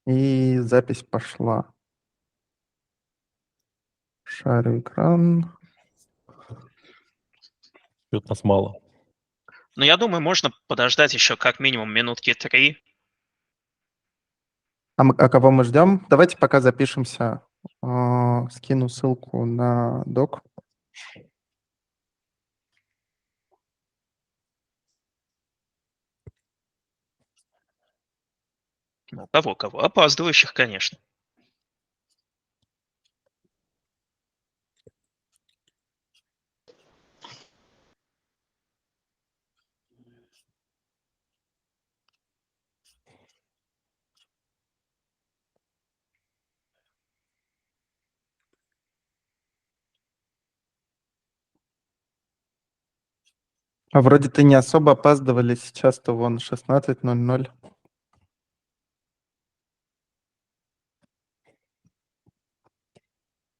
И запись пошла. Шарю экран. Что-то нас мало. Ну, я думаю, можно подождать еще как минимум минутки 3. А кого мы ждем? Давайте пока запишемся. Скину ссылку на док. Ну, кого? Опаздывающих, конечно. А вроде-то не особо опаздывали. Сейчас-то вон 16:00.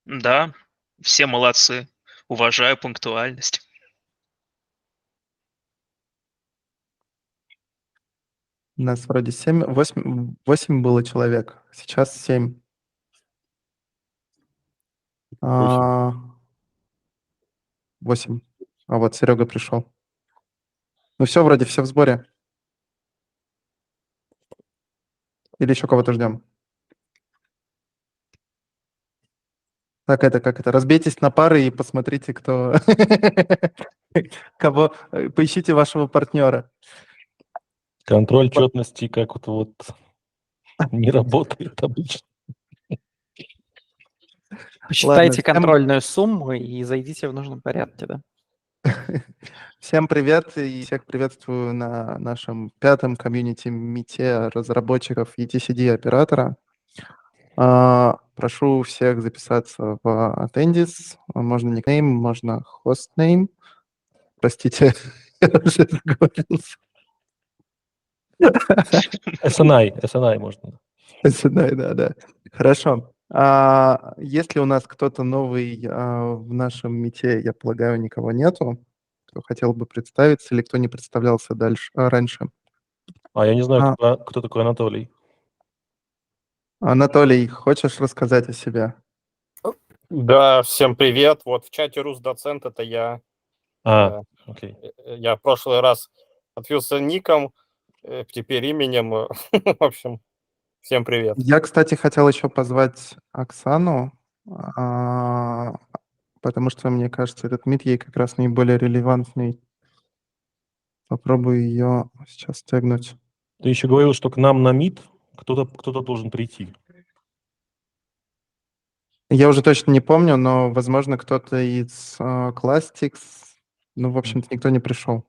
Да, все молодцы. Уважаю пунктуальность. У нас вроде 8 было человек. Сейчас 7. 8. А вот Серега пришел. Ну все, вроде все в сборе. Или еще кого-то ждем? Так, как это? Разбейтесь на пары и посмотрите, кто... Кого... Поищите вашего партнера. Контроль четности как-то вот не работает обычно. Посчитайте всем- контрольную сумму и зайдите в нужном порядке, да? Всем привет и всех приветствую на нашем 5-м комьюнити-мите разработчиков ETCD оператора. Прошу всех записаться в Attendis. Можно никнейм, можно хостнейм. Простите, я уже заговорился. SNI можно. Да. Хорошо. Если у нас кто-то новый в нашем мите, я полагаю, никого нету, кто хотел бы представиться или кто не представлялся раньше. Я не знаю, кто такой Анатолий. Анатолий, хочешь рассказать о себе? Да, всем привет. Вот в чате Рус-доцент это я. Окей. Я в прошлый раз отвился ником, теперь именем. В общем, всем привет. Я, кстати, хотел еще позвать Оксану, потому что, мне кажется, этот мит ей как раз наиболее релевантный. Попробую ее сейчас тегнуть. Ты еще говорил, что к нам на мит кто-то должен прийти. Я уже точно не помню, но, возможно, кто-то из Classics. Ну, в общем-то, никто не пришел.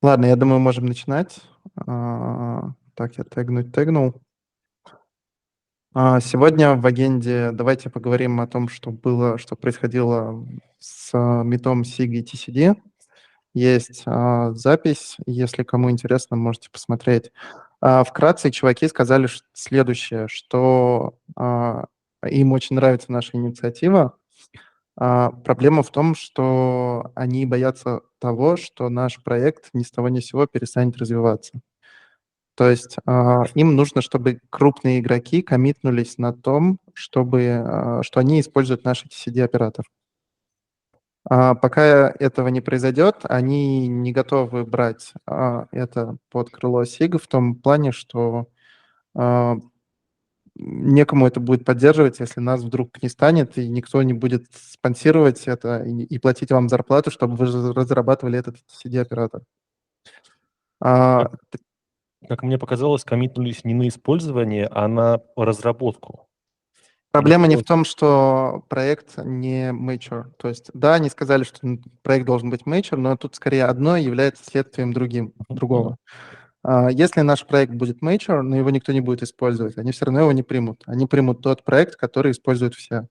Ладно, я думаю, можем начинать. Так, я тегнул. Сегодня в агенде давайте поговорим о том, что происходило с митом SIG и ETCD. Есть запись, если кому интересно, можете посмотреть. Вкратце чуваки сказали следующее, что им очень нравится наша инициатива. Проблема в том, что они боятся того, что наш проект ни с того ни с сего перестанет развиваться. То есть им нужно, чтобы крупные игроки коммитнулись на том, что они используют наш ETCD-оператор. Пока этого не произойдет, они не готовы брать это под крыло SIG в том плане, что некому это будет поддерживать, если нас вдруг не станет, и никто не будет спонсировать это и платить вам зарплату, чтобы вы разрабатывали этот ETCD-оператор. Как мне показалось, коммитнулись не на использование, а на разработку. Проблема не в том, что проект не mature. То есть, да, они сказали, что проект должен быть mature, но тут скорее одно является следствием другого. Если наш проект будет mature, но его никто не будет использовать, они все равно его не примут. Они примут тот проект, который используют все.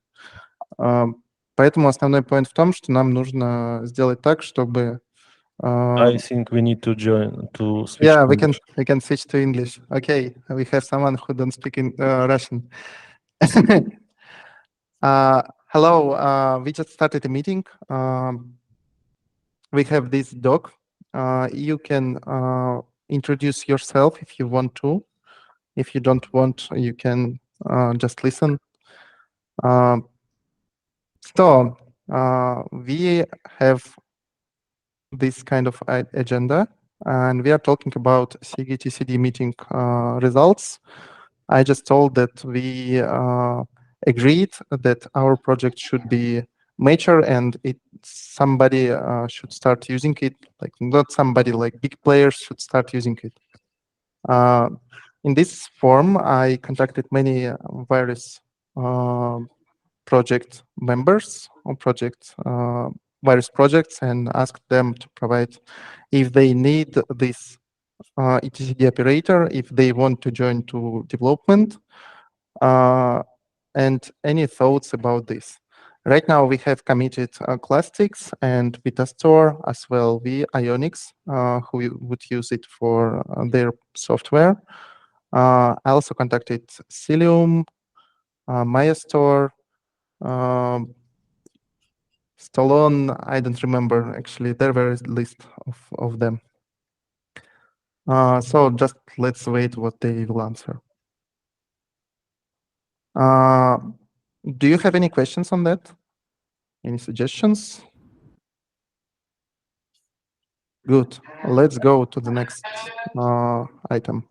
Поэтому основной point в том, что нам нужно сделать так, чтобы... I think we need to switch Yeah, to English. we can switch to English. Okay, we have someone who don't speak Russian. Hello, we just started a meeting. We have this doc. You can introduce yourself if you want to. If you don't want, you can just listen. So we have this kind of agenda, and we are talking about SIG ETCD meeting results. I just told that we agreed that our project should be mature and somebody should start using it, like not somebody, like big players should start using it. In this form, I contacted many various project members or various projects and asked them to provide if they need this ETCD operator, if they want to join to development, and any thoughts about this. Right now, we have committed Classics and Vitastore, as well Ionix, who would use it for their software. I also contacted Cilium, Mayastore, Stallone. I don't remember, actually. There were a list of them. So just let's wait what they will answer. Do you have any questions on that? Any suggestions? Good. Let's go to the next item.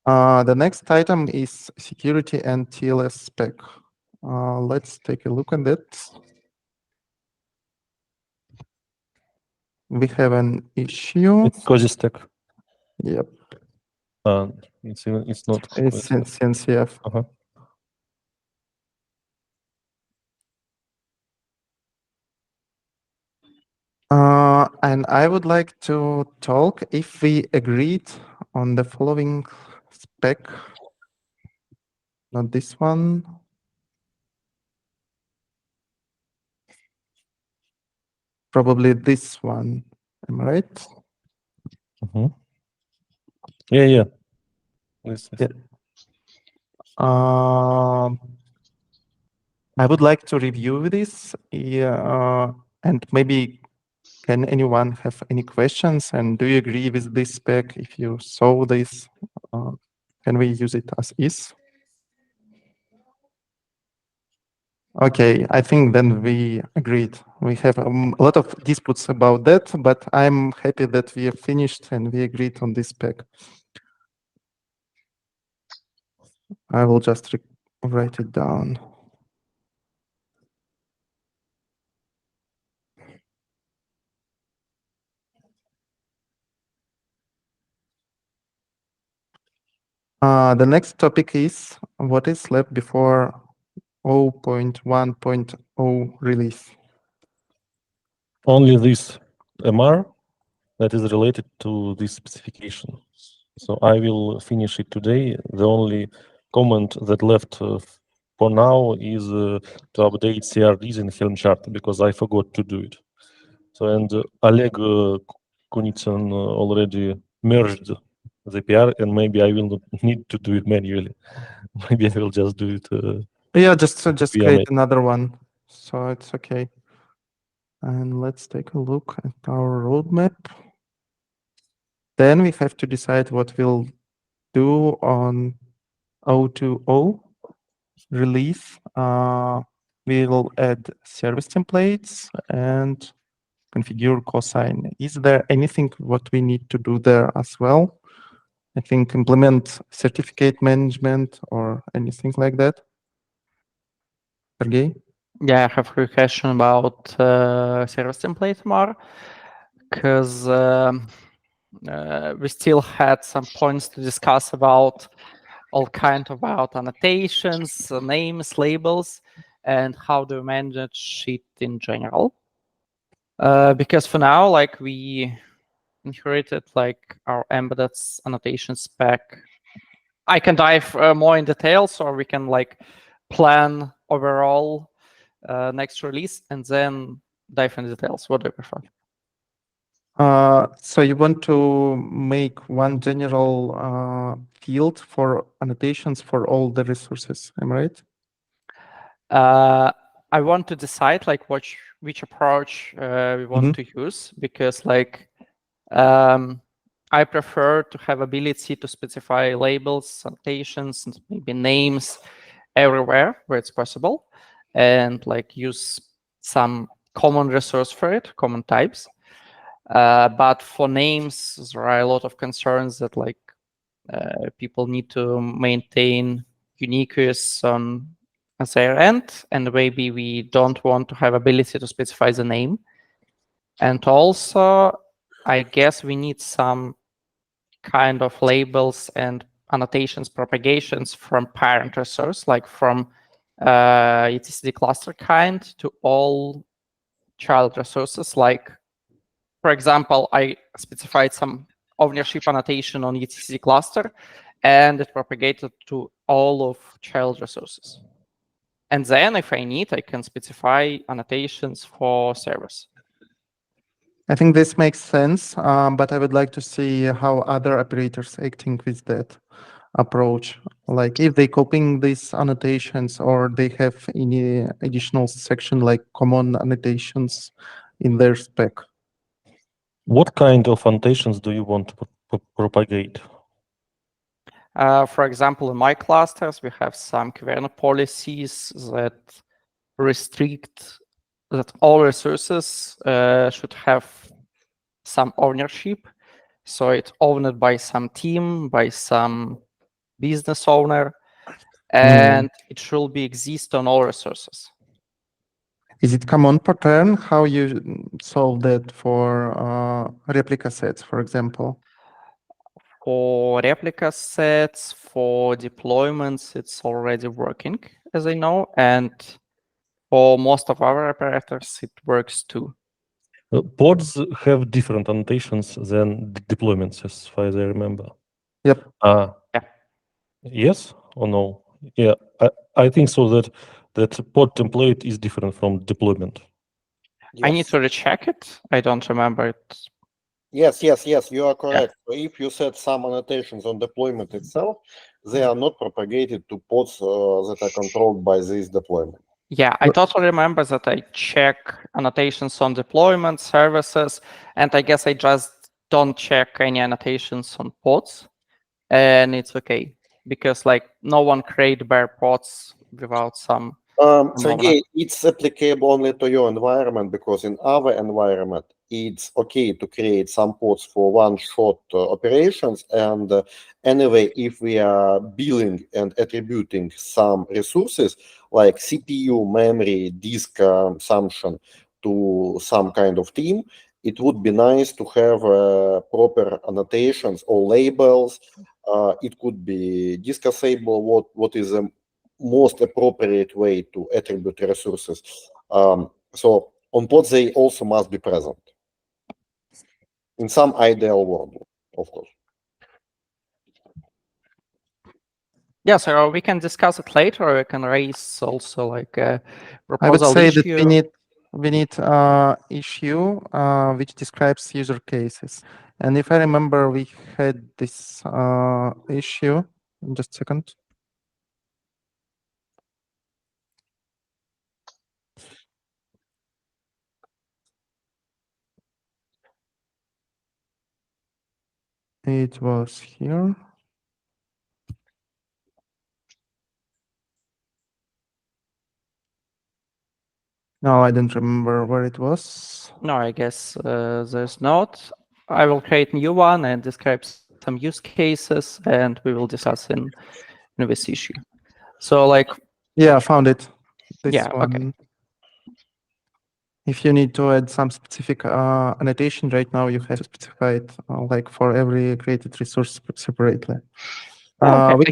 The next item is security and TLS spec. Let's take a look at that. We have an issue. It's COSI stack. Yep. It's not. It's CNCF. Uh-huh. And I would like to talk if we agreed on the following spec. Not this one. Probably this one. Am I right? Mm-hmm. Yeah. Yes. Yeah. I would like to review this, and maybe can anyone have any questions? And do you agree with this spec? If you saw this, can we use it as is? Okay, I think then we agreed. We have a lot of disputes about that, but I'm happy that we have finished and we agreed on this spec. I will just write it down. The next topic is what is left before 0.1.0 release. Only this MR that is related to this specification. So I will finish it today. The only comment that left for now is to update CRDs in Helm chart because I forgot to do it. So and Oleg Kunitsyn already merged the PR, and maybe I will not need to do it manually. Maybe I will just do it. Yeah, just create it. another one, so it's okay. And let's take a look at our roadmap. Then we have to decide what we'll do on 0.2.0 release. We'll add service templates and configure cosine. Is there anything what we need to do there as well? I think implement certificate management or anything like that. Sergey? Yeah, I have a question about service template more, because we still had some points to discuss about all kind of about annotations, names, labels, and how to manage it in general. Because for now, like we inherited like our embedded annotation spec. I can dive more in details, or we can like plan overall next release and then dive in details. What do you prefer? So you want to make one general field for annotations for all the resources, am I right? I want to decide like which approach we want to use, because like I prefer to have ability to specify labels, annotations, and maybe names everywhere where it's possible, and like use some common resource for it, common types. But for names, there are a lot of concerns that like people need to maintain uniqueness on their end, and maybe we don't want to have ability to specify the name. And also, I guess we need some kind of labels and annotations propagations from parent resource, like from ETCD cluster kind to all child resources. Like, for example, I specified some ownership annotation on ETCD cluster, and it propagated to all of child resources. And then if I need, I can specify annotations for servers. I think this makes sense, but I would like to see how other operators acting with that approach. Like if they copying these annotations or they have any additional section like common annotations in their spec. What kind of annotations do you want to propagate? For example, in my clusters, we have some kernel policies that restrict that all resources should have some ownership. So it's owned by some team, by some business owner, and it should be exist on all resources. Is it common pattern how you solve that for replica sets, for example? For replica sets, for deployments, it's already working, as I know, and for most of our operators, it works too. Pods have different annotations than deployments, as far as I remember. Yep. Yeah. Yes or no? Yeah, I think so that pod template is different from deployment. I need to recheck it. I don't remember it. Yes, you are correct. So if you set some annotations on deployment itself, they are not propagated to pods that are controlled by this deployment. Yeah, I totally remember that I check annotations on deployment services, and I guess I just don't check any annotations on pods, and it's okay because like no one create bare pods without some. Sergey, it's applicable only to your environment, because in our environment, it's okay to create some pods for one-shot operations. And anyway, if we are billing and attributing some resources like CPU, memory, disk consumption to some kind of team, it would be nice to have proper annotations or labels. It could be discussable what is the most appropriate way to attribute resources. So on pods, they also must be present in some ideal world, of course. Yeah, so we can discuss it later, or we can raise also like a proposal I would say issue. that we need issue which describes user cases. And if I remember, we had this issue. Just a second. It was here. No, I don't remember where it was. No, I guess there's not. I will create a new one and describe some use cases, and we will discuss in this issue. So like. Yeah, I found it. This one. Okay. If you need to add some specific annotation right now, you have to specify it like for every created resource separately. Okay.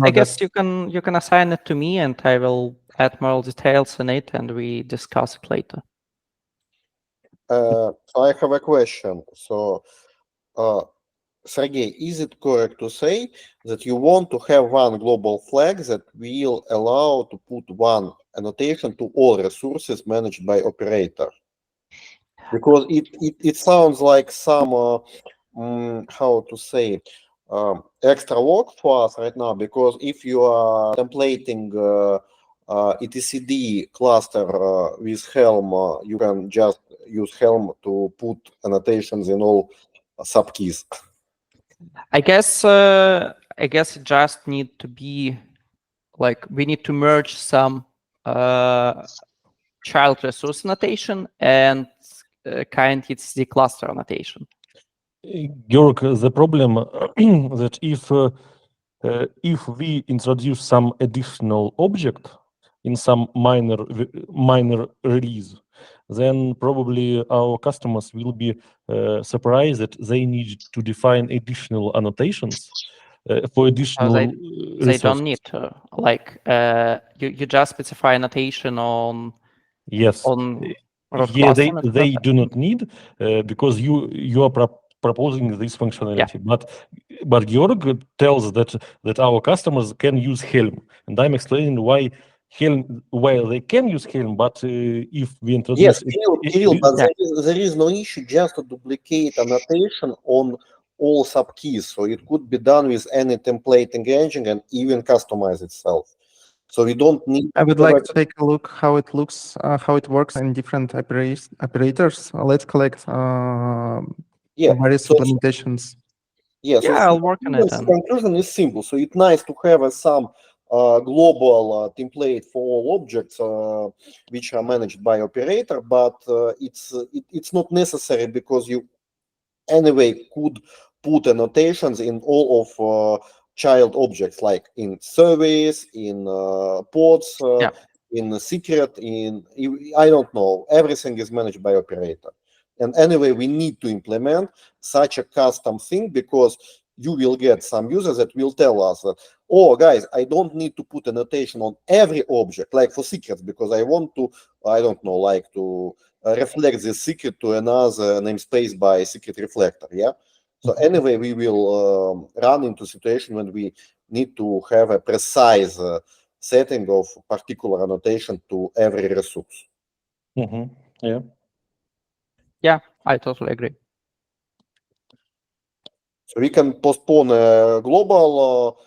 I guess you can assign it to me, and I will add more details in it, and we discuss it later. So I have a question. So, Sergey, is it correct to say that you want to have one global flag that will allow to put one annotation to all resources managed by operator? Because it sounds like some, how to say, extra work for us right now, because if you are templating ETCD cluster with Helm, you can just use Helm to put annotations in all subkeys. I guess it just need to be like we need to merge some child resource annotation and kind ETCD cluster annotation. Georg, the problem that if we introduce some additional object in some minor release, then probably our customers will be surprised that they need to define additional annotations for additional They don't need to. Like you just specify annotation on yes on root yeah class they do not need because you are proposing this functionality. But Georg tells that our customers can use Helm, and I'm explaining why they can use Helm, but if we introduce Kirill, but there is no issue just to duplicate annotation on all subkeys, so it could be done with any template engaging and even customize itself. So we don't need. I would like to take a look how it looks, how it works in different operators. Let's collect various implementations. So I'll work on it. The conclusion is simple. So it's nice to have some global template for all objects which are managed by operator, but it's not necessary because you anyway could put annotations in all of child objects, like in service, in pods, in secret, in I don't know. Everything is managed by operator. And anyway, we need to implement such a custom thing because you will get some users that will tell us that, oh, guys, I don't need to put annotation on every object, like for secrets, because I want to, I don't know, like to reflect this secret to another namespace by secret reflector, yeah? So anyway, we will run into a situation when we need to have a precise setting of particular annotation to every resource. Yeah, I totally agree. So we can postpone a global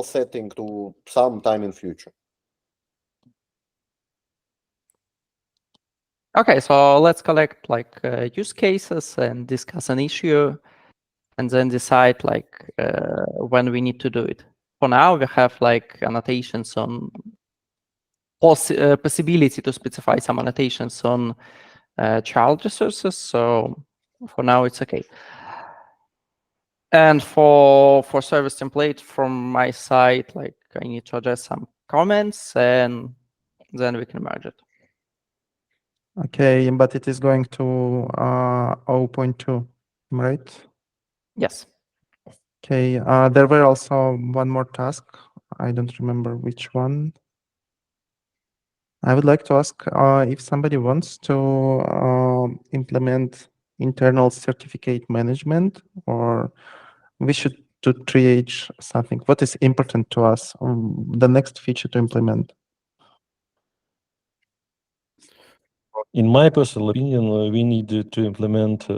setting to some time in future. Okay, so let's collect like use cases and discuss an issue, and then decide like when we need to do it. For now, we have like annotations on possibility to specify some annotations on child resources. So for now, it's okay. And for service template from my side, like I need to address some comments, and then we can merge it. Okay, but it is going to 0.2, right? Yes. Okay, there were also one more task. I don't remember which one. I would like to ask if somebody wants to implement internal certificate management, or we should do triage something. What is important to us? The next feature to implement. In my personal opinion, we need to implement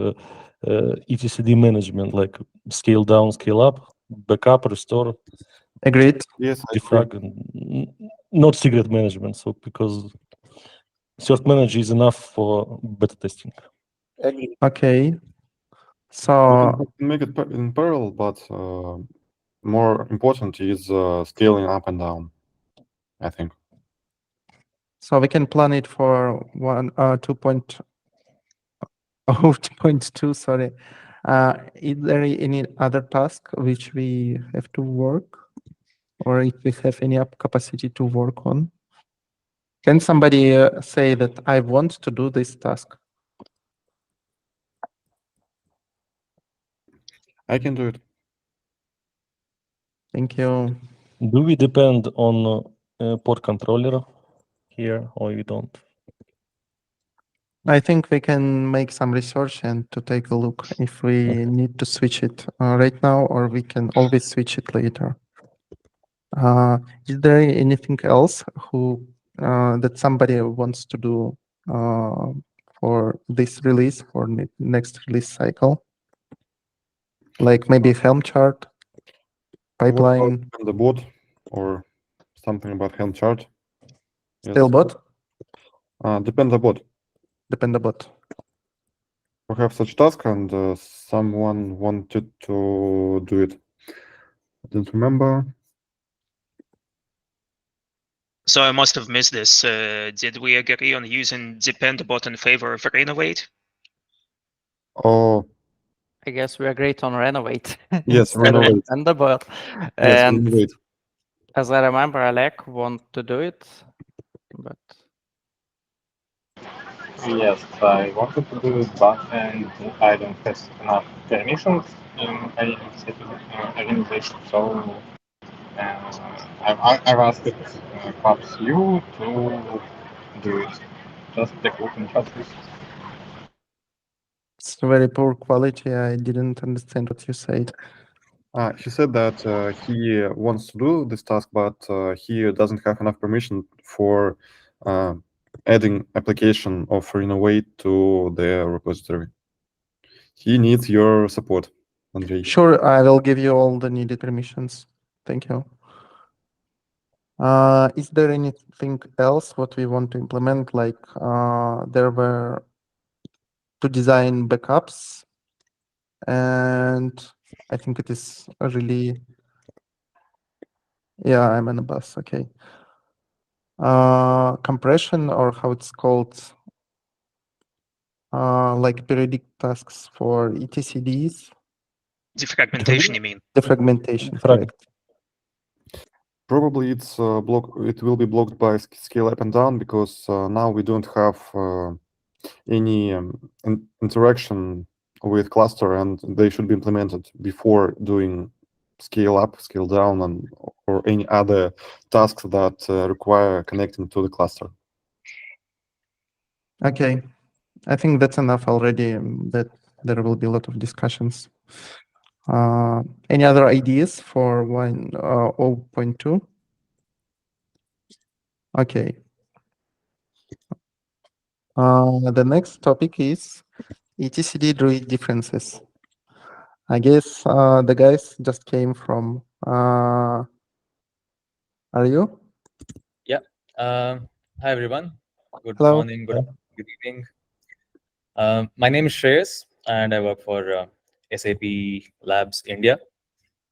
ETCD management, like scale down, scale up, backup, restore. Agreed. Yes, defrag, not secret management. So because cert manager is enough for beta testing. Agreed. Okay. So we can make it in parallel, but more important is scaling up and down, I think. So we can plan it for 2.2. Sorry. Is there any other task which we have to work, or if we have any capacity to work on? Can somebody say that I want to do this task? I can do it. Thank you. Do we depend on port controller here, or we don't? I think we can make some research and to take a look if we need to switch it right now, or we can always switch it later. Is there anything else that somebody wants to do for this release, for next release cycle? Like maybe Helm chart, pipeline. On the board or something about Helm chart. Still bot? Depends on bot. Depend on bot. We have such task and someone wanted to do it. I don't remember. So I must have missed this. Did we agree on using depend bot in favor of renovate? Oh, I guess we agreed on renovate. yes, instead of renovate. Dependable. Yes, And renovate. as I remember, Alec want to do it, but Yes, I wanted to do it, but and I don't have enough permissions in any organization, so I've asked perhaps you to do it. Just the group and justice. It's very poor quality. I didn't understand what you said. He said that he wants to do this task, but he doesn't have enough permission for adding application of renovate to the repository. He needs your support, Andrei. Sure, I will give you all the needed permissions. Thank you. Is there anything else what we want to implement? Like there were to design backups, and I think it is really, yeah, I'm on a bus. Okay. Compression, or how it's called, like periodic tasks for ETCDs. Defragmentation, you mean? Defragmentation, correct. Probably it's it will be blocked by scale up and down because now we don't have any interaction with cluster, and they should be implemented before doing scale up, scale down, and or any other tasks that require connecting to the cluster. Okay, I think that's enough already. That there will be a lot of discussions. Any other ideas for 0.2? Okay. The next topic is ETCD Druid differences. I guess the guys just came from. Are you? Yeah. Hi, everyone. Good Hello. morning, good evening. My name is Shreyas, and I work for SAP Labs India.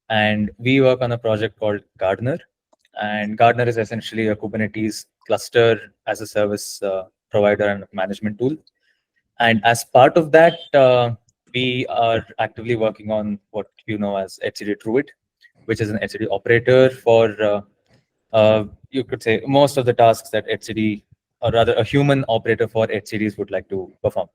And we work on a project called Gardener. And Gardener is essentially a Kubernetes cluster as a service provider and management tool. And as part of that, we are actively working on what you know as ETCD Druid, which is an ETCD operator for you could say most of the tasks that ETCD, or rather a human operator for ETCDs would like to perform.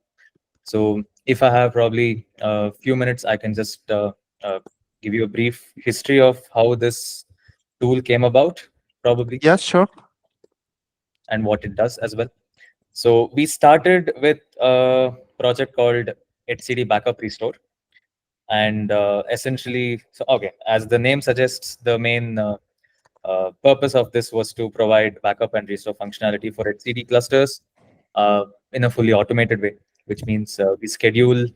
So if I have probably a few minutes, I can just give you a brief history of how this tool came about, probably. Yeah, sure. And what it does as well. So we started with a project called ETCD Backup Restore. And essentially, so okay, as the name suggests, the main purpose of this was to provide backup and restore functionality for ETCD clusters in a fully automated way, which means we schedule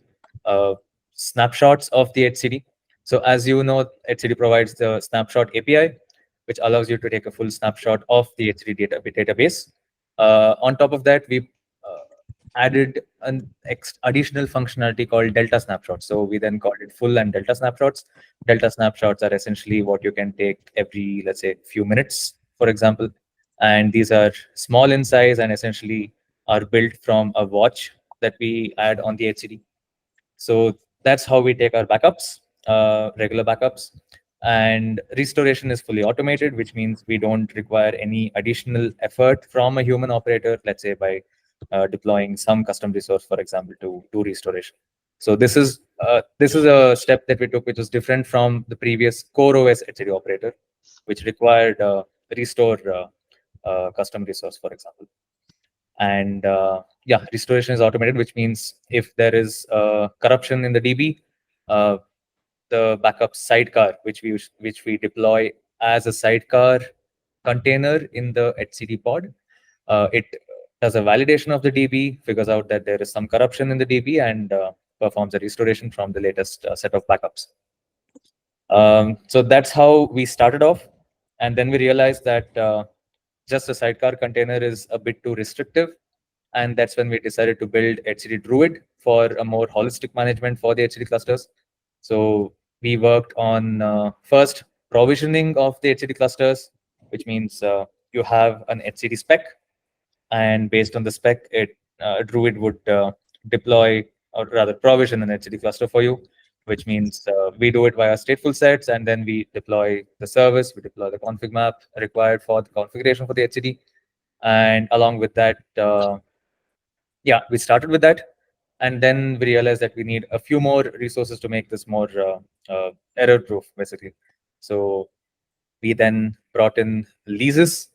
snapshots of the ETCD. So as you know, ETCD provides the snapshot API, which allows you to take a full snapshot of the ETCD database. On top of that, we added an additional functionality called Delta snapshots. So we then called it full and Delta snapshots. Delta snapshots are essentially what you can take every, let's say, few minutes, for example. And these are small in size and essentially are built from a watch that we add on the ETCD. So that's how we take our backups, regular backups. And restoration is fully automated, which means we don't require any additional effort from a human operator, let's say by deploying some custom resource, for example, to do restoration. So this is a step that we took, which was different from the previous core OS ETCD operator, which required restore custom resource, for example. And yeah, restoration is automated, which means if there is corruption in the DB, the backup sidecar, which we deploy as a sidecar container in the ETCD pod, it does a validation of the DB, figures out that there is some corruption in the DB, and performs a restoration from the latest set of backups. So that's how we started off. And then we realized that just a sidecar container is a bit too restrictive. And that's when we decided to build etcd Druid for a more holistic management for the etcd clusters. So we worked on first provisioning of the etcd clusters, which means you have an etcd spec, and based on the spec, Druid would deploy, or rather provision, an etcd cluster for you, which means we do it via stateful sets, and then we deploy the service, we deploy the config map required for the configuration for the etcd. And along with that, yeah, we started with that, and then we realized that we need a few more resources to make this more error proof, basically. So we then brought in leases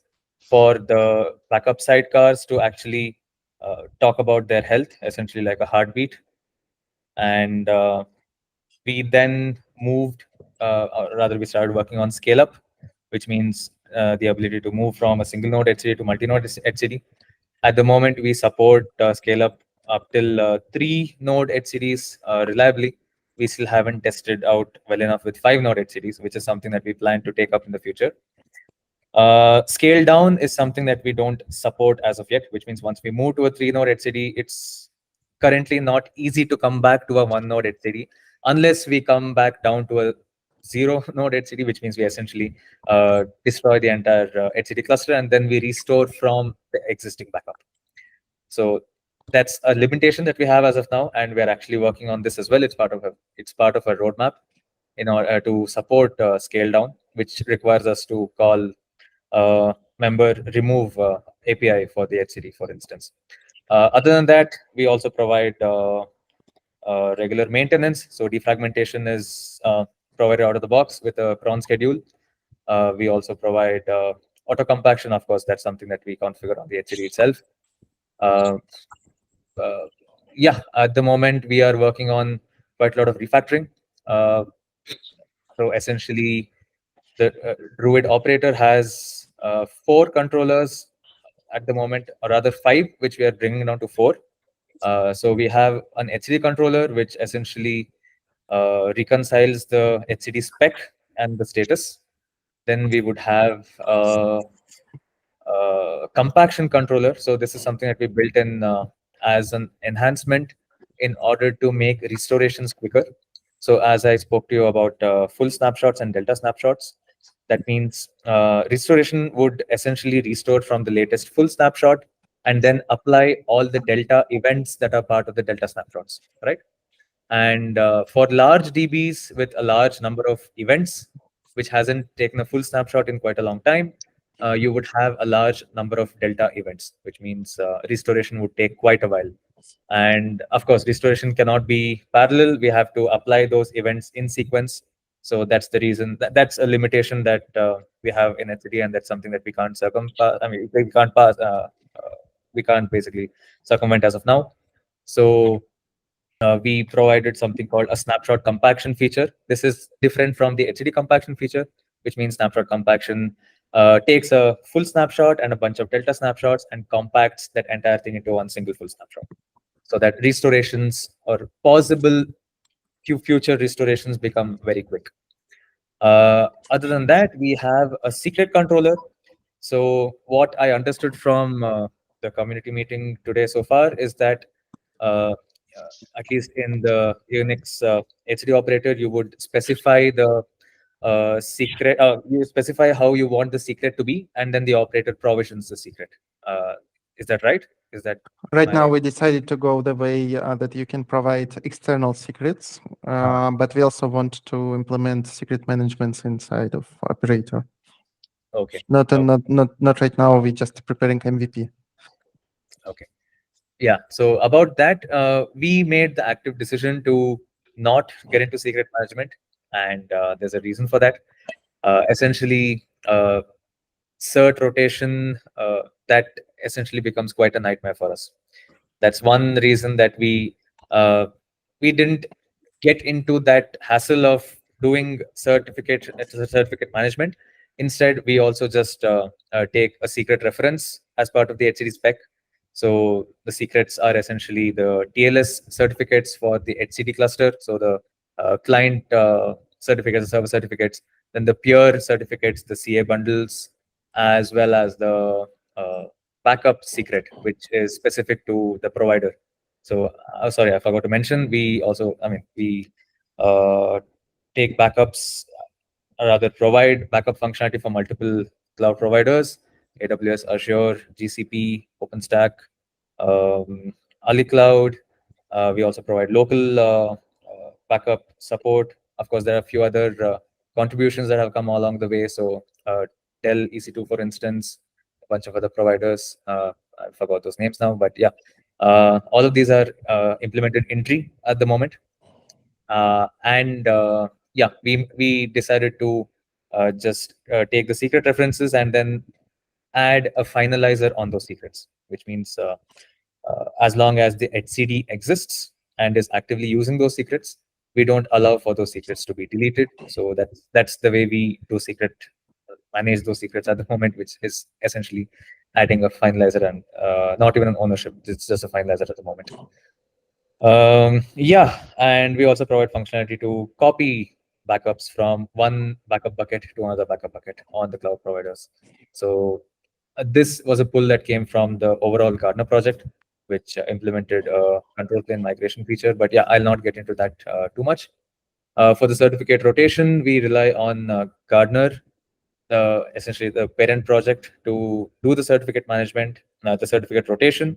for the backup sidecars to actually talk about their health, essentially like a heartbeat. And we then moved, or rather, we started working on scale up, which means the ability to move from a single node etcd to multi-node etcd. At the moment, we support scale up till 3-node etcds reliably. We still haven't tested out well enough with 5-node etcds, which is something that we plan to take up in the future. Scale down is something that we don't support as of yet, which means once we move to a 3-node etcd, it's currently not easy to come back to a 1-node etcd unless we come back down to a 0-node etcd, which means we essentially destroy the entire etcd cluster and then we restore from the existing backup. So that's a limitation that we have as of now, and we're actually working on this as well. It's part of a roadmap in order to support scale down, which requires us to call member remove API for the etcd, for instance. Other than that, we also provide regular maintenance. So defragmentation is provided out of the box with a cron schedule. We also provide auto compaction. Of course, that's something that we configure on the etcd itself. Yeah, at the moment, we are working on quite a lot of refactoring. So essentially, the Druid operator has 4 controllers at the moment, or rather 5, which we are bringing down to 4. So we have an etcd controller, which essentially reconciles the etcd spec and the status. Then we would have compaction controller. So this is something that we built in as an enhancement in order to make restorations quicker. So as I spoke to you about full snapshots and delta snapshots, that means restoration would essentially restore from the latest full snapshot and then apply all the delta events that are part of the delta snapshots, right? And for large DBs with a large number of events, which hasn't taken a full snapshot in quite a long time, you would have a large number of delta events, which means restoration would take quite a while. And of course, restoration cannot be parallel. We have to apply those events in sequence. So that's the reason, that's a limitation that we have in etcd, and that's something that we can't we can't basically circumvent as of now. So we provided something called a snapshot compaction feature. This is different from the etcd compaction feature, which means snapshot compaction takes a full snapshot and a bunch of delta snapshots and compacts that entire thing into one single full snapshot, so that restorations or possible future restorations become very quick. Other than that, we have a secret controller. So what I understood from the community meeting today so far is that at least in the Unix etcd operator, you would specify the secret, you specify how you want the secret to be, and then the operator provisions the secret. Is that right? Is that right now we decided to go the way that you can provide external secrets, but we also want to implement secret management inside of operator. Okay. Not right now. We're just preparing MVP. Okay. Yeah. So about that, we made the active decision to not get into secret management, and there's a reason for that. Essentially, cert rotation that essentially becomes quite a nightmare for us. That's one reason that we didn't get into that hassle of doing certificate management. Instead, we also just take a secret reference as part of the etcd spec. So the secrets are essentially the TLS certificates for the etcd cluster. So the client certificates, server certificates, then the peer certificates, the CA bundles, as well as the backup secret, which is specific to the provider. So, sorry, I forgot to mention, we also, we take backups, or rather provide backup functionality for multiple cloud providers: AWS, Azure, GCP, OpenStack, Ali Cloud. We also provide local backup support. Of course, there are a few other contributions that have come along the way. So Dell EC2, for instance, a bunch of other providers. I forgot those names now, but yeah, all of these are implemented in Tree at the moment. And yeah, we decided to just take the secret references and then add a finalizer on those secrets, which means as long as the ETCD exists and is actively using those secrets, we don't allow for those secrets to be deleted. So that's the way we do manage those secrets at the moment, which is essentially adding a finalizer and not even an ownership. It's just a finalizer at the moment. Yeah, and we also provide functionality to copy backups from one backup bucket to another backup bucket on the cloud providers. So this was a pull that came from the overall Gartner project, which implemented a control plane migration feature. But yeah, I'll not get into that too much. For the certificate rotation, we rely on Gartner, essentially the parent project, to do the certificate management, the certificate rotation,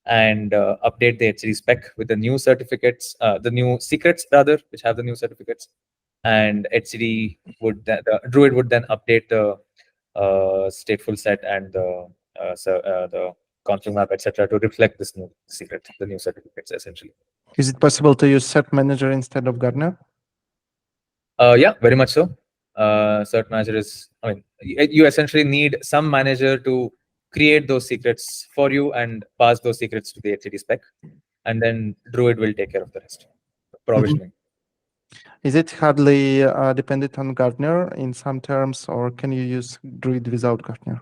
and update the ETCD spec with the new certificates, the new secrets rather, which have the new certificates. And ETCD would the Druid would then update the stateful set and the config map, etc., to reflect this new secret, the new certificates, essentially. Is it possible to use Cert Manager instead of Gartner? Yeah, very much so. Cert Manager is, you essentially need some manager to create those secrets for you and pass those secrets to the ETCD spec, and then Druid will take care of the rest, provisioning. Is it hardly dependent on Gartner in some terms, or can you use Druid without Gartner?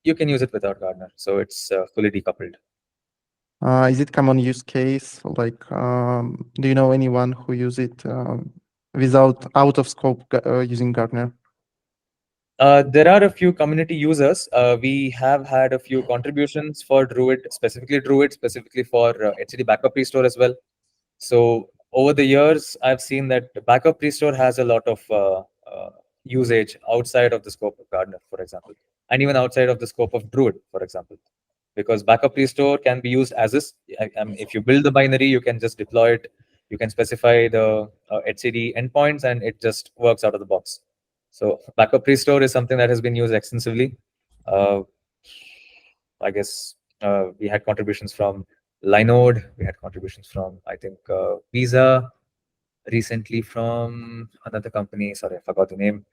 You can use it without Gartner, so it's fully decoupled. Is it common use case? Like, do you know anyone who use it without out of scope using Gartner? There are a few community users. We have had a few contributions for Druid, specifically for ETCD Backup Restore as well. So over the years, I've seen that Backup Restore has a lot of usage outside of the scope of Gartner, for example, and even outside of the scope of Druid, for example, because Backup Restore can be used as is. If you build the binary, you can just deploy it. You can specify the ETCD endpoints, and it just works out of the box. So Backup Restore is something that has been used extensively. I guess we had contributions from Linode. We had contributions from, I think, Visa, recently from another company. Sorry, I forgot the name.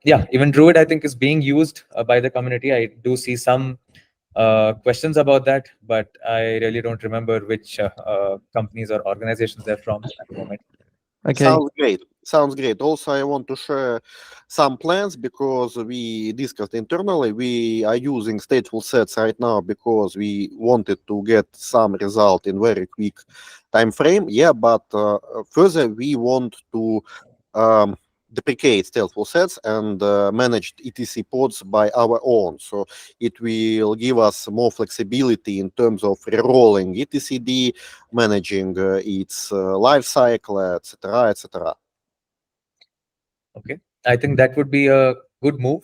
Yeah, even Druid, I think, is being used by the community. I do see some questions about that, but I really don't remember which companies or organizations they're from at the moment. Okay. Sounds great. Also, I want to share some plans because we discussed internally. We are using stateful sets right now because we wanted to get some result in very quick time frame. Yeah, but further we want to deprecate stateful sets and manage etc pods by our own. So it will give us more flexibility in terms of rerolling ETCD, managing its life cycle, etc., etc. Okay, I think that would be a good move.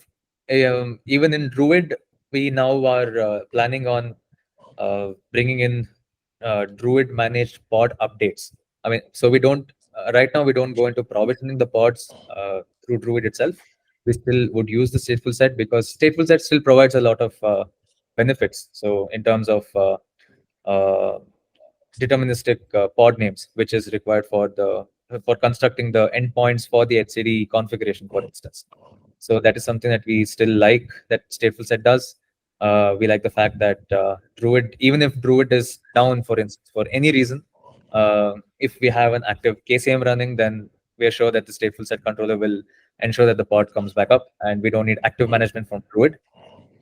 Even in Druid, we now are planning on bringing in Druid managed pod updates. So we don't right now we don't go into provisioning the pods through Druid itself. We still would use the stateful set because stateful set still provides a lot of benefits. So in terms of deterministic pod names, which is required for constructing the endpoints for the ETCD configuration, for instance. So that is something that we still like that stateful set does. We like the fact that Druid, even if Druid is down, for instance, for any reason, if we have an active KCM running, then we are sure that the stateful set controller will ensure that the pod comes back up, and we don't need active management from Druid.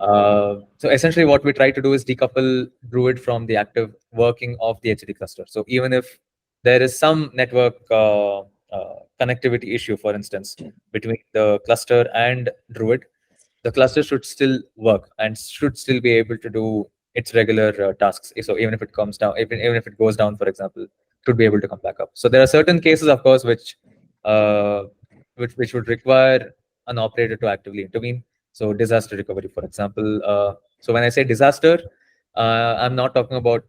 So essentially what we try to do is decouple Druid from the active working of the ETCD cluster. So even if there is some network connectivity issue, for instance, between the cluster and Druid, the cluster should still work and should still be able to do its regular tasks. So even if it comes down, even if it goes down, for example, should be able to come back up. So there are certain cases, of course, which would require an operator to actively intervene. So disaster recovery, for example. So when I say disaster, I'm not talking about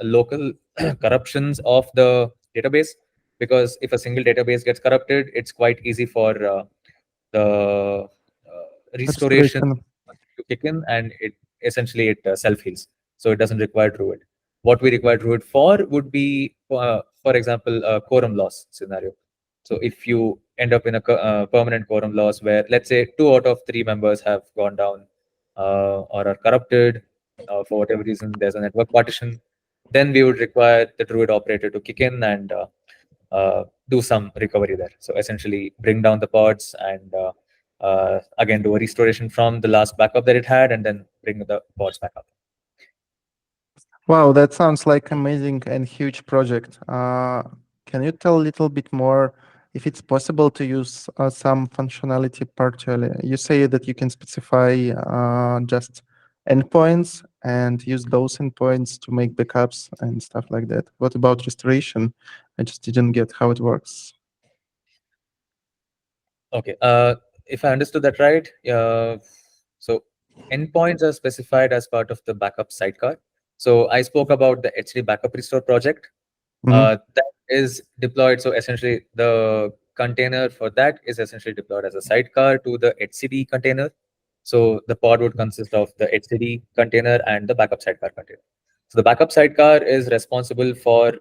local corruptions of the database, because if a single database gets corrupted, it's quite easy for the restoration to kick in, and it essentially self heals. So it doesn't require Druid. What we require Druid for would be, for example, a quorum loss scenario. So if you end up in a permanent quorum loss where, let's say, 2 out of 3 members have gone down or are corrupted for whatever reason, there's a network partition, then we would require the Druid operator to kick in and do some recovery there. So essentially bring down the pods and again do a restoration from the last backup that it had, and then bring the pods back up. Wow, that sounds like amazing and huge project. Can you tell a little bit more if it's possible to use some functionality partially? You say that you can specify just endpoints and use those endpoints to make backups and stuff like that. What about restoration? I just didn't get how it works. Okay, if I understood that right, so endpoints are specified as part of the backup sidecar. So I spoke about the HTTP backup restore project. That is deployed. So essentially, the container for that is essentially deployed as a sidecar to the HCD container. So the pod would consist of the HCD container and the backup sidecar container. So the backup sidecar is responsible for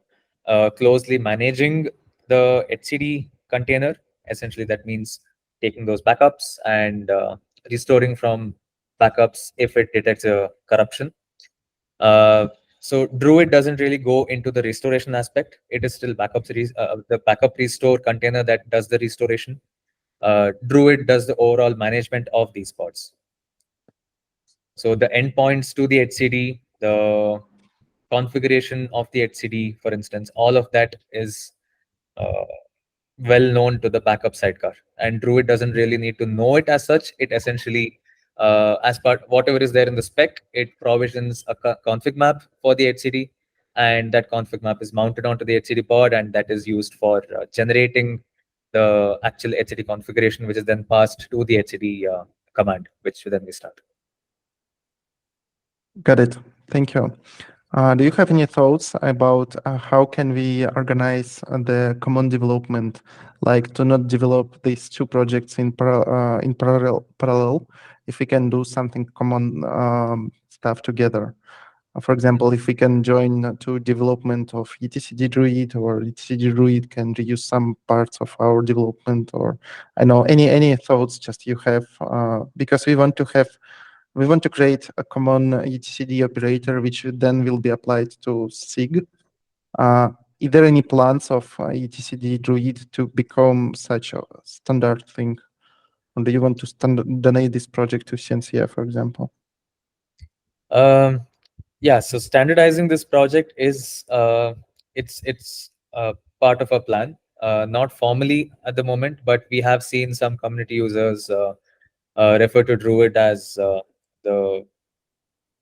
closely managing the HCD container. Essentially, that means taking those backups and restoring from backups if it detects a corruption. So Druid doesn't really go into the restoration aspect. It is still the backup restore container that does the restoration. Druid does the overall management of these pods. So the endpoints to the HCD, the configuration of the HCD, for instance, all of that is well known to the backup sidecar. And Druid doesn't really need to know it as such. It essentially, as part whatever is there in the spec, it provisions a config map for the HCD, and that config map is mounted onto the HCD pod, and that is used for generating the actual HCD configuration, which is then passed to the HCD command, which then we start. Got it. Thank you. Do you have any thoughts about how can we organize the common development, like to not develop these two projects in parallel, if we can do something common stuff together? For example, if we can join to development of ETCD Druid, or ETCD Druid can reuse some parts of our development, or I know any thoughts just you have, because we want to create a common ETCD operator, which then will be applied to SIG. Are there any plans of ETCD Druid to become such a standard thing? Or do you want to donate this project to CNCF, for example? Yeah, so standardizing this project is it's part of a plan. Not formally at the moment, but we have seen some community users refer to Druid as the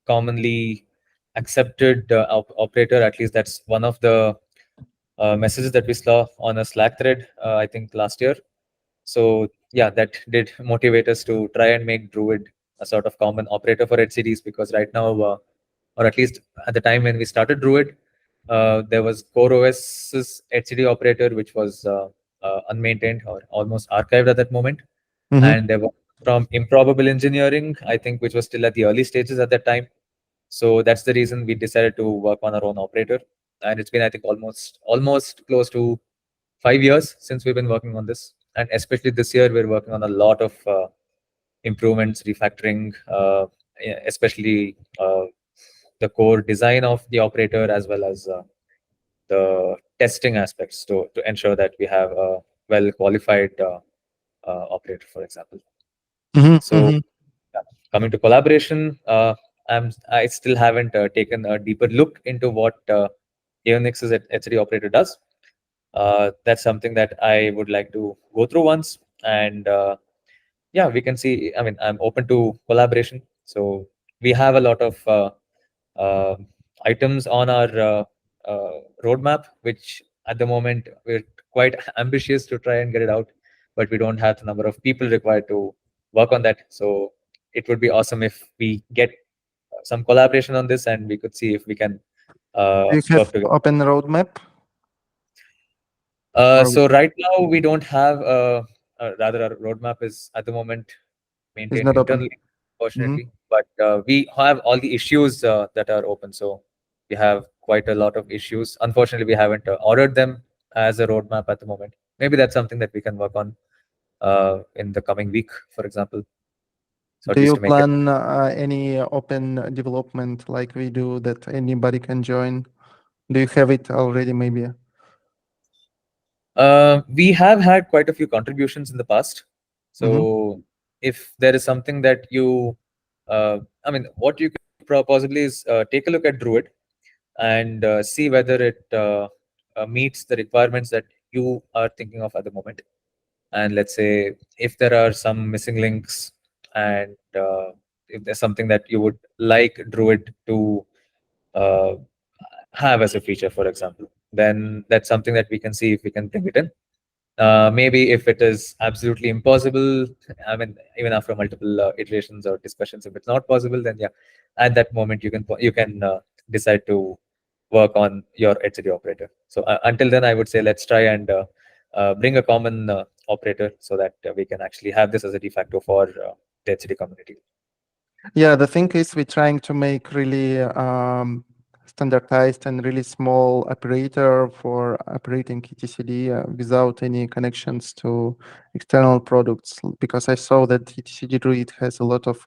commonly accepted operator. At least that's one of the messages that we saw on a Slack thread, I think last year. So yeah, that did motivate us to try and make Druid a sort of common operator for HCDs, because right now, or at least at the time when we started Druid, there was CoreOS's HCD operator, which was unmaintained or almost archived at that moment. And there was from Improbable Engineering, I think, which was still at the early stages at that time. So that's the reason we decided to work on our own operator. And it's been, I think, almost close to 5 years since we've been working on this. And especially this year, we're working on a lot of improvements, refactoring, especially the core design of the operator, as well as the testing aspects to ensure that we have a well qualified operator, for example. So coming to collaboration, I still haven't taken a deeper look into what Aonix's HCD operator does. That's something that I would like to go through once, and yeah, we can see. I mean, I'm open to collaboration. So we have a lot of items on our roadmap, which at the moment we're quite ambitious to try and get it out, but we don't have the number of people required to work on that. So it would be awesome if we get some collaboration on this, and we could see if we can Do you work have together. open roadmap? So right now we don't have rather our roadmap is at the moment maintained not open. internally, fortunately, but we have all the issues that are open. So we have quite a lot of issues. Unfortunately, we haven't ordered them as a roadmap at the moment. Maybe that's something that we can work on in the coming week, for example. So at Do least you to make it. plan any open development like we do that anybody can join? Do you have it already, maybe? We have had quite a few contributions in the past. So if there is something that you, I mean, what you could possibly is take a look at Druid and see whether it meets the requirements that you are thinking of at the moment. And let's say if there are some missing links, and if there's something that you would like Druid to uh, have as a feature, for example, then that's something that we can see if we can bring it in. Maybe if it is absolutely impossible, I mean, even after multiple iterations or discussions, if it's not possible, then yeah, at that moment you can decide to work on your ETCD operator. So until then, I would say let's try and bring a common operator so that we can actually have this as a de facto for the ETCD community. Yeah, the thing is we're trying to make really standardized and really small operator for operating ETCD without any connections to external products, because I saw that ETCD Druid has a lot of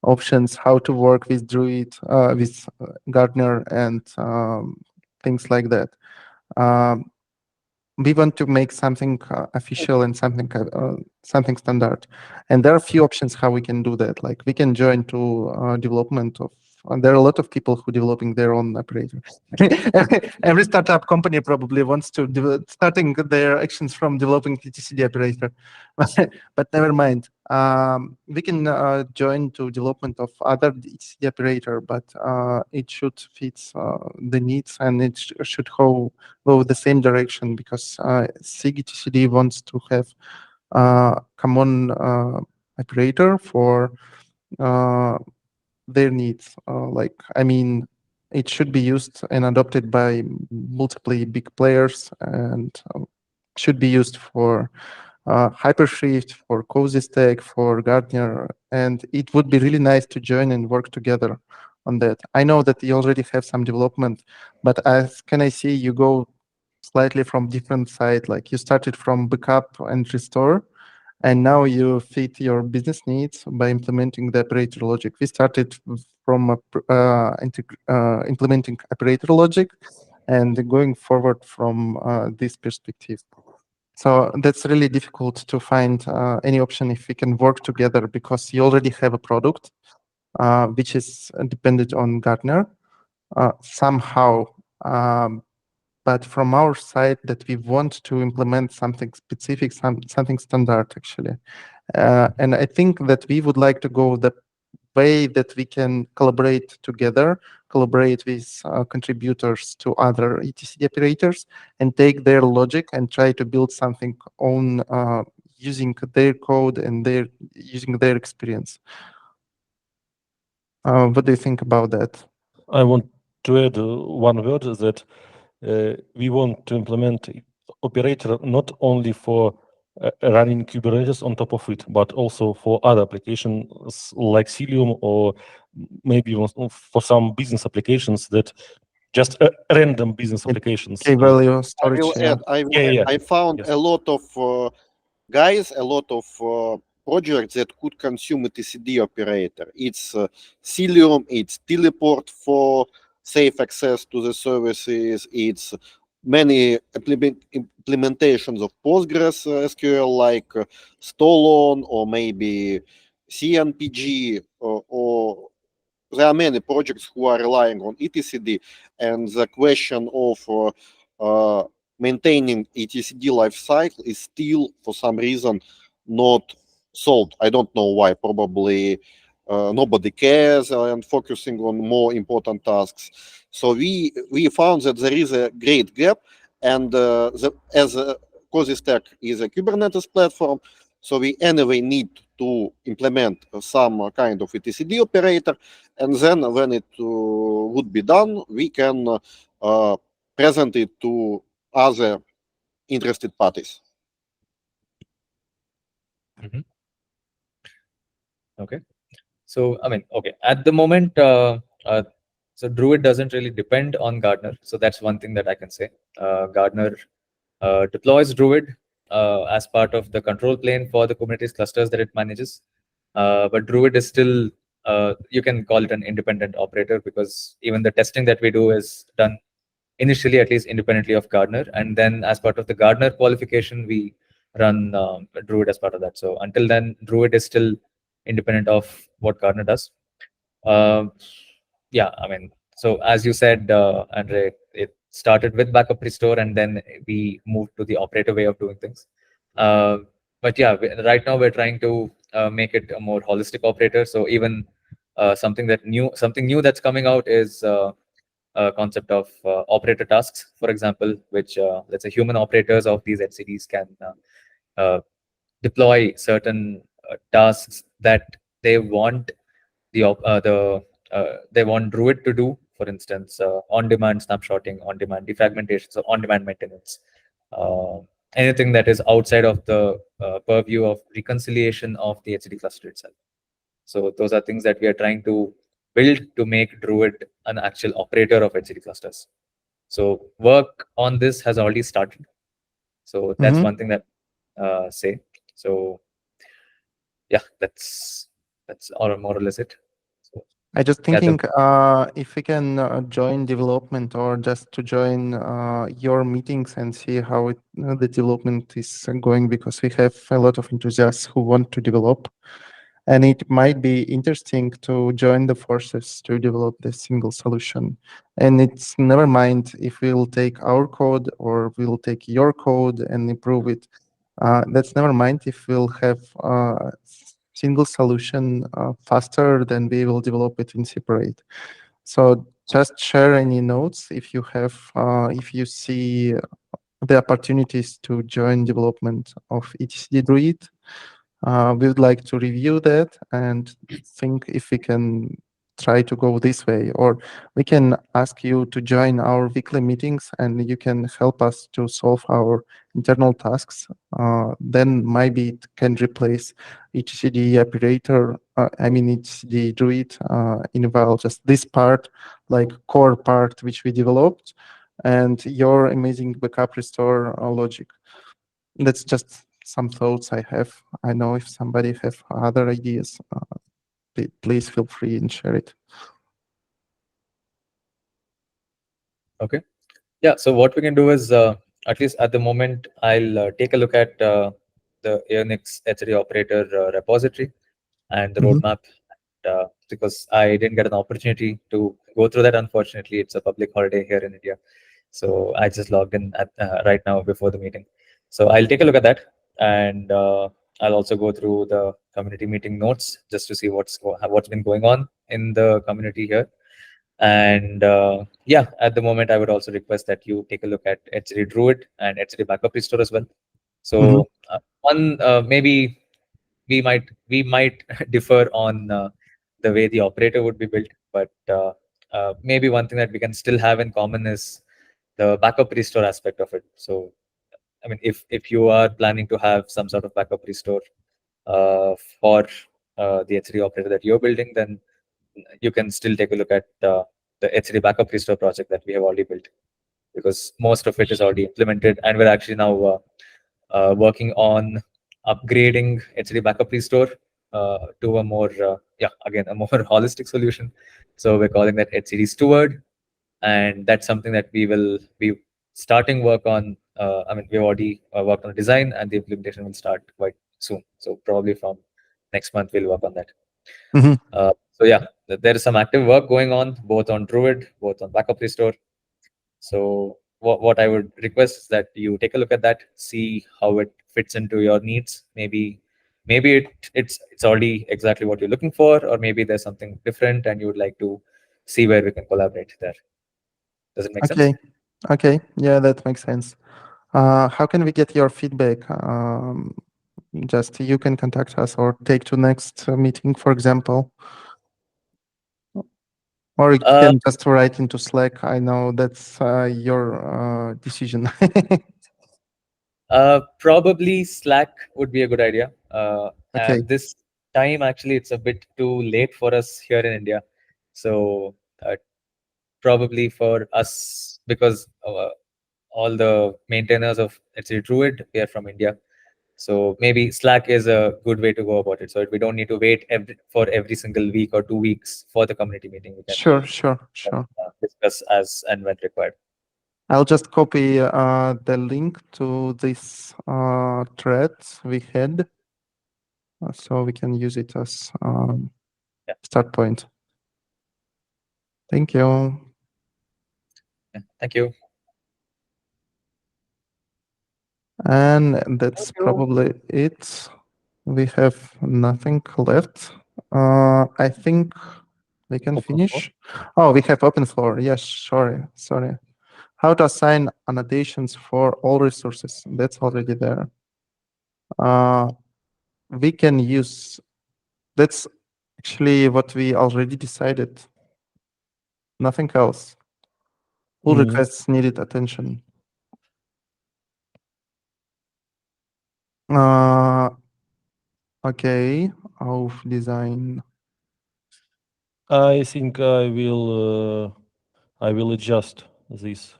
options how to work with Druid, with Gartner and things like that. We want to make something official and something standard, and there are a few options how we can do that. Like we can join to development of. There are a lot of people who developing their own operator. Every startup company probably wants to starting their actions from developing ETCD operator, but never mind. We can join to development of other ETCD operator, but it should fit the needs, and it should go the same direction, because SIG ETCD wants to have common operator for their needs. Like, I mean, it should be used and adopted by multiple big players, and should be used for Hypershift, for Cozy Stack, for Gartner, and it would be really nice to join and work together on that. I know that you already have some development, but as can I see you go slightly from different side, like you started from backup and restore, and now you fit your business needs by implementing the operator logic. We started from implementing operator logic and going forward from this perspective. So that's really difficult to find any option if we can work together, because you already have a product which is dependent on Gartner somehow. But from our side, that we want to implement something specific, something standard actually. And I think that we would like to go the way that we can collaborate together, collaborate with contributors to other ETCD operators, and take their logic and try to build something own using their code and using their experience. What do you think about that? I want to add one word, that we want to implement operator not only for running Kubernetes on top of it, but also for other applications like Cilium, or maybe for some business applications that just random business applications. Key-value storage. I found a lot of guys, a lot of projects that could consume a TCD operator. It's Cilium, it's Teleport for safe access to the services, it's many implementations of Postgres SQL like Stolon or maybe CNPG, or there are many projects who are relying on ETCD, and the question of maintaining ETCD lifecycle is still, for some reason, not solved. I don't know why. Probably nobody cares and focusing on more important tasks. So we found that there is a great gap, and as Cozy Stack is a Kubernetes platform, so we anyway need to implement some kind of ETCD operator, and then when it would be done, we can present it to other interested parties. Okay. So, I mean, okay, at the moment, so Druid doesn't really depend on Gardener. So that's one thing that I can say. Gardener deploys Druid as part of the control plane for the Kubernetes clusters that it manages. But Druid is still, you can call it an independent operator, because even the testing that we do is done initially, at least independently of Gardener. And then as part of the Gardener qualification, we run Druid as part of that. So until then, Druid is still independent of what Gardener does. Yeah, I mean, so as you said, Andre, it started with backup restore, and then we moved to the operator way of doing things. But yeah, right now we're trying to make it a more holistic operator. So even something new that's coming out is concept of operator tasks, for example, which let's say human operators of these etcds can uh, deploy certain tasks that they want they want Druid to do. For instance, on-demand snapshotting, on-demand defragmentation, so on-demand maintenance, uh, anything that is outside of the purview of reconciliation of the etcd cluster itself. So those are things that we are trying to build to make Druid an actual operator of etcd clusters. So work on this has already started. So that's one thing that say. So yeah, that's all more or less it. So, I just yeah, thinking if we can join development or just to join your meetings and see how the development is going, because we have a lot of enthusiasts who want to develop, and it might be interesting to join the forces to develop the single solution. And it's never mind if we'll take our code or we'll take your code and improve it. That's never mind if we'll have single solution faster than we will develop it in separate. So just share any notes if you have, if you see the opportunities to join development of ETCD Druid. We would like to review that and think if we can try to go this way, or we can ask you to join our weekly meetings and you can help us to solve our internal tasks. Then maybe it can replace ETCD operator, I mean ETCD Druid in a while, just this part, like core part which we developed, and your amazing backup restore logic. That's just some thoughts I have. I know if somebody have other ideas, please feel free and share it. okay. Yeah, so what we can do is, at least at the moment, I'll take a look at the Unix etcd operator repository and the roadmap, because I didn't get an opportunity to go through that. Unfortunately, it's a public holiday here in India. So I just logged in at right now before the meeting. So I'll take a look at that, and I'll also go through the community meeting notes just to see what's been going on in the community here. And yeah, at the moment, I would also request that you take a look at etcd Druid and etcd Backup Restore as well. So maybe we might differ on the way the operator would be built, but maybe one thing that we can still have in common is the backup restore aspect of it. So, I mean, if you are planning to have some sort of backup restore for the etcd operator that you're building, then you can still take a look at the etcd Backup Restore project that we have already built, because most of it is already implemented, and we're actually now working on upgrading etcd Backup Restore to a more, again, a more holistic solution. So we're calling that etcd Steward, and that's something that we will be starting work on. I mean, we've already worked on the design, and the implementation will start quite soon. So probably from next month, we'll work on that. So yeah, there is some active work going on, both on Druid, both on Backup Restore. So what I would request is that you take a look at that, see how it fits into your needs. Maybe maybe it's already exactly what you're looking for, or maybe there's something different and you would like to see where we can collaborate there. Does it make sense? Okay, yeah, that makes sense. How can we get your feedback? Just you can contact us or take to next meeting, for example. Or you can just write into Slack. I know that's your decision. Probably Slack would be a good idea. Okay. At this time, actually, it's a bit too late for us here in India. So probably for us, because all the maintainers of, let's say, Druid, we are from India. So maybe Slack is a good way to go about it. So we don't need to wait for every single week or 2 weeks for the community meeting. We can Sure. discuss as and when required. I'll just copy the link to this thread we had, so we can use it as start point. Thank you. Yeah, thank you. And that's probably it. We have nothing left. I think we can finish. Oh, we have open floor. Yes, sorry. How to assign annotations for all resources. That's already there. We can use, that's actually what we already decided. Nothing else. Pull requests needed attention. Okay, auf design. I think I will adjust this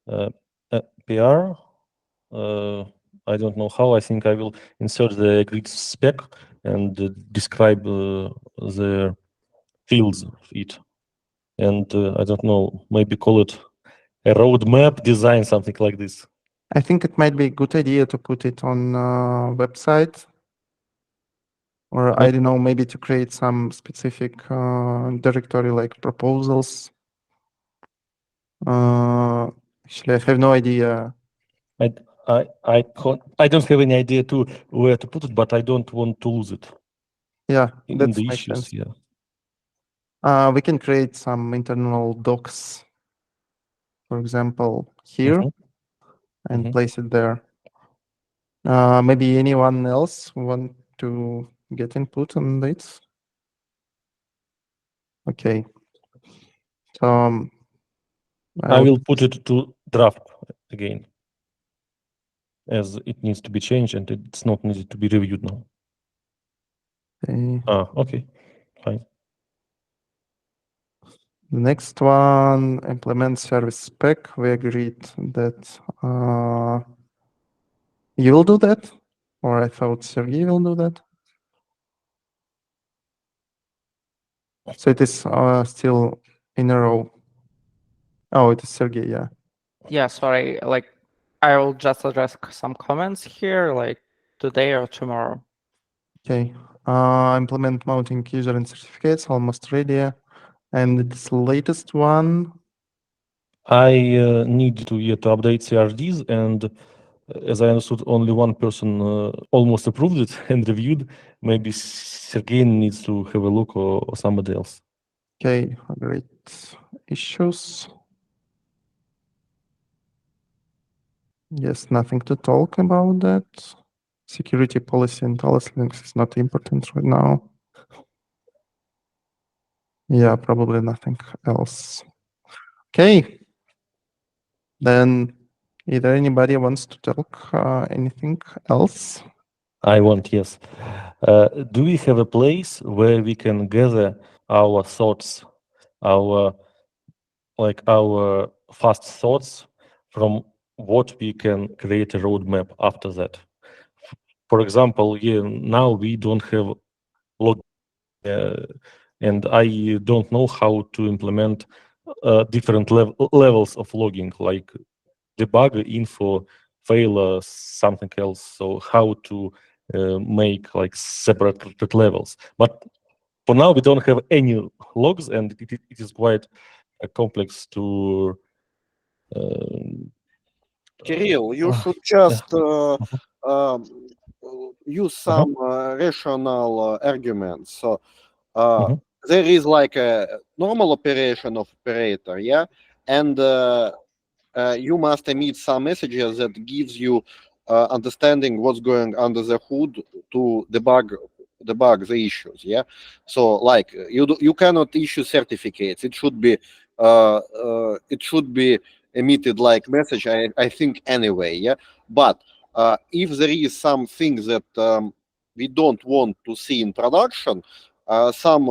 PR. I don't know how. I think I will insert the grid spec and describe the fields of it. And I don't know, maybe call it a roadmap design, something like this. I think it might be a good idea to put it on website, or I don't know, maybe to create some specific directory like proposals. Actually, I have no idea. I don't have any idea to where to put it, but I don't want to lose it. Yeah, in that the makes issues. sense. Yeah. We can create some internal docs, for example, here, and place it there. Maybe anyone else want to get input on this? Okay. So I will put it to draft again, as it needs to be changed and it's not needed to be reviewed now. Okay. Okay, fine. The next one, implement service spec. We agreed that you will do that, or I thought Sergey will do that. So it is still in a row. Oh, it is Sergey, yeah. Yeah, sorry, like I will just address some comments here, like today or tomorrow. Okay. Implement mounting user and certificates, almost ready. And this latest one. I need to update CRDs, and as I understood, only one person almost approved it and reviewed. Maybe Sergey needs to have a look, or somebody else. Okay, great. Issues. Yes, nothing to talk about that. Security policy and TLS links is not important right now. Yeah, probably nothing else. Okay. Then either anybody wants to talk anything else? I want, yes. Do we have a place where we can gather our thoughts, our fast thoughts from what we can create a roadmap after that? For example, now we don't have log, and I don't know how to implement different levels of logging, like debug, info, fail, something else. So how to make like separate levels. But for now, we don't have any logs, and it is quite complex to. Kirill, you should just use some rational arguments. So Mhm. there is like a normal operation of operator, yeah, and you must emit some messages that gives you understanding what's going under the hood to debug the issues, yeah. So like you cannot issue certificates. It should be emitted like message, I think, anyway, yeah. But if there is something that we don't want to see in production, some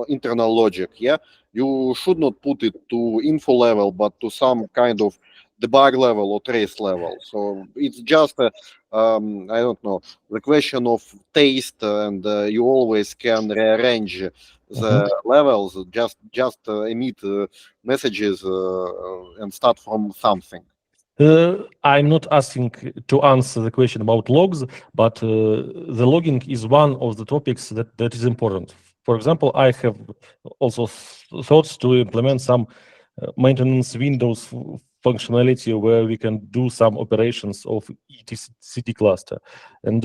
internal logic, yeah, you should not put it to info level, but to some kind of debug level or trace level. So it's just I don't know, the question of taste, and you always can rearrange the levels, just emit messages and start from something. I'm not asking to answer the question about logs, but the logging is one of the topics that is important. For example, I have also thoughts to implement some maintenance windows functionality where we can do some operations of ETCD cluster. And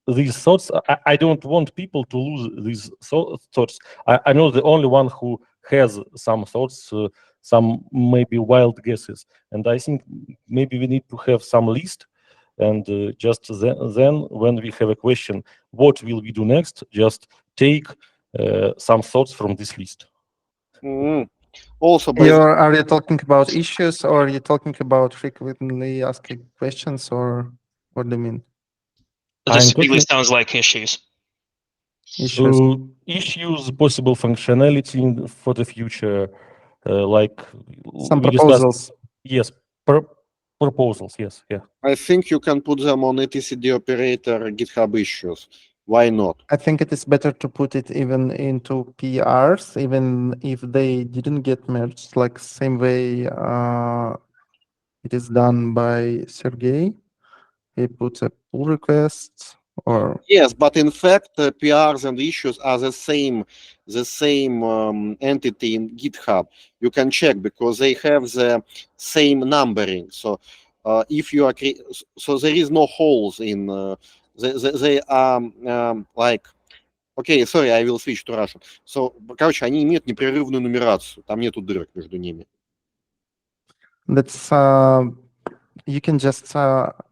these thoughts, I don't want people to lose these thoughts. I know the only one who has some thoughts, some maybe wild guesses. And I think maybe we need to have some list, and just then when we have a question, what will we do next? Just take some thoughts from this list. Also, Are you talking about issues, or are you talking about frequently asked questions, or what do you mean? This really sounds like issues. Issues, possible functionality for the future, like some proposals. Yes, proposals. Yes, yeah. I think you can put them on ETCD operator GitHub issues. Why not? I think it is better to put it even into PRs, even if they didn't get merged, like same way it is done by Sergey. He puts a pull request, or yes, but in fact, PRs and issues are the same entity in GitHub. You can check because they have the same numbering. So if you are so there is no holes in they are like. Окей, sorry, I will switch to Russian. So, короче, они имеют непрерывную нумерацию, там нету дырок между ними. That's you can just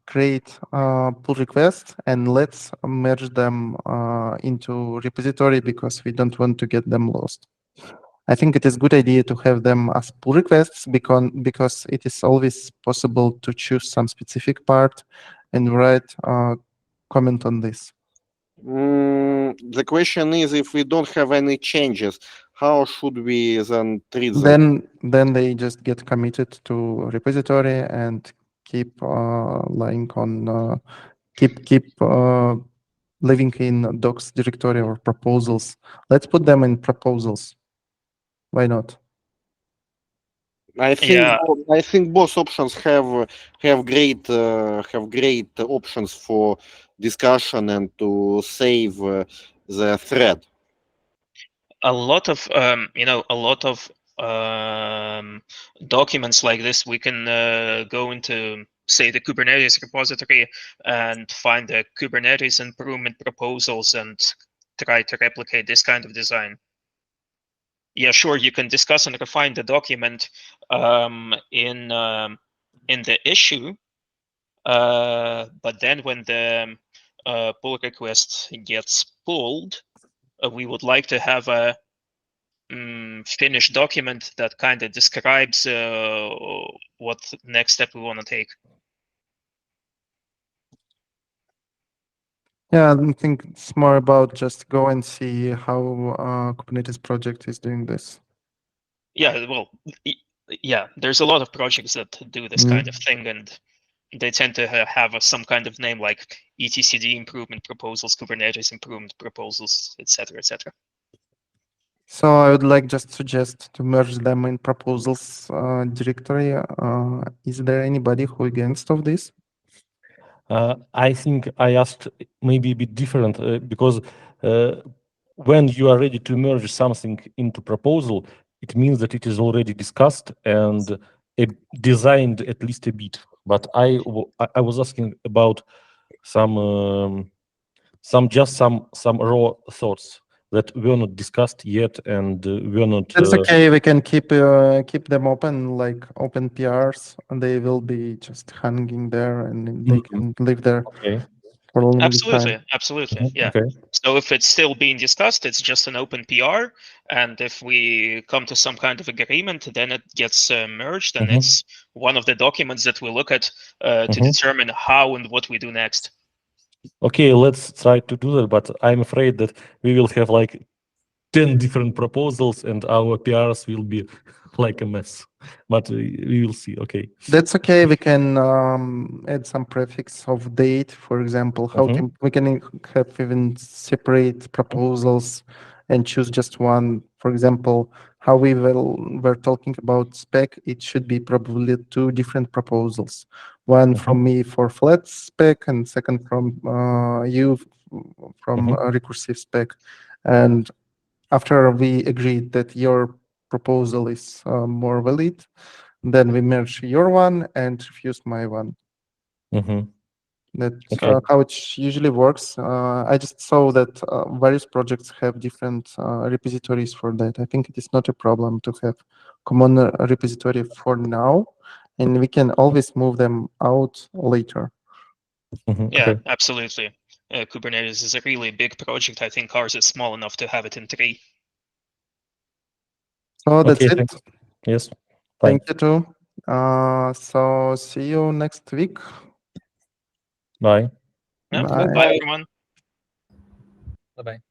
create pull requests and let's merge them into repository because we don't want to get them lost. I think it is a good idea to have them as pull requests because it is always possible to choose some specific part and write a comment on this. The question is, if we don't have any changes, how should we then treat them? Then they just get committed to repository and keep lying on keep living in docs directory or proposals. Let's put them in proposals. Why not? I think both options have great options for discussion and to save the thread. A lot of documents like this, we can go into, say, the Kubernetes repository and find the Kubernetes improvement proposals and try to replicate this kind of design. Yeah, sure, you can discuss and refine the document in the issue, but then when the pull request gets pulled, we would like to have a finished document that kind of describes what next step we want to take. Yeah, I think it's more about just go and see how Kubernetes project is doing this. Yeah, well, yeah, there's a lot of projects that do this kind of thing, and they tend to have some kind of name like ETCD improvement proposals, Kubernetes improvement proposals, etc., etc. So I would like just suggest to merge them in proposals directory. Is there anybody who against of this? I think I asked maybe a bit different because when you are ready to merge something into proposal, it means that it is already discussed and designed at least a bit. But I was asking about some raw thoughts that were not discussed yet and were not. That's okay. We can keep them open, like open PRs, and they will be just hanging there, and they can live there Okay. for a long Absolutely, time. absolutely, yeah. Okay. So if it's still being discussed, it's just an open PR, and if we come to some kind of agreement, then it gets merged, and it's one of the documents that we look at to determine how and what we do next. Okay, let's try to do that, but I'm afraid that we will have like 10 different proposals and our PRs will be like a mess, but we will see. Okay. That's okay. We can add some prefix of date, for example. We can have even separate proposals and choose just one. For example, how we're talking about spec, it should be probably 2 different proposals. One from me for flat spec, and second from you from a recursive spec. And after we agreed that your proposal is more valid, then we merge your one and refuse my one. That's how it usually works. I just saw that various projects have different repositories for that. I think it is not a problem to have common repository for now, and we can always move them out later. Yeah, absolutely. Kubernetes is a really big project. I think ours is small enough to have it in 3. So that's it. Thanks. Yes. Thank you too. So see you next week. Bye. Yeah, Bye. bye everyone. Bye-bye.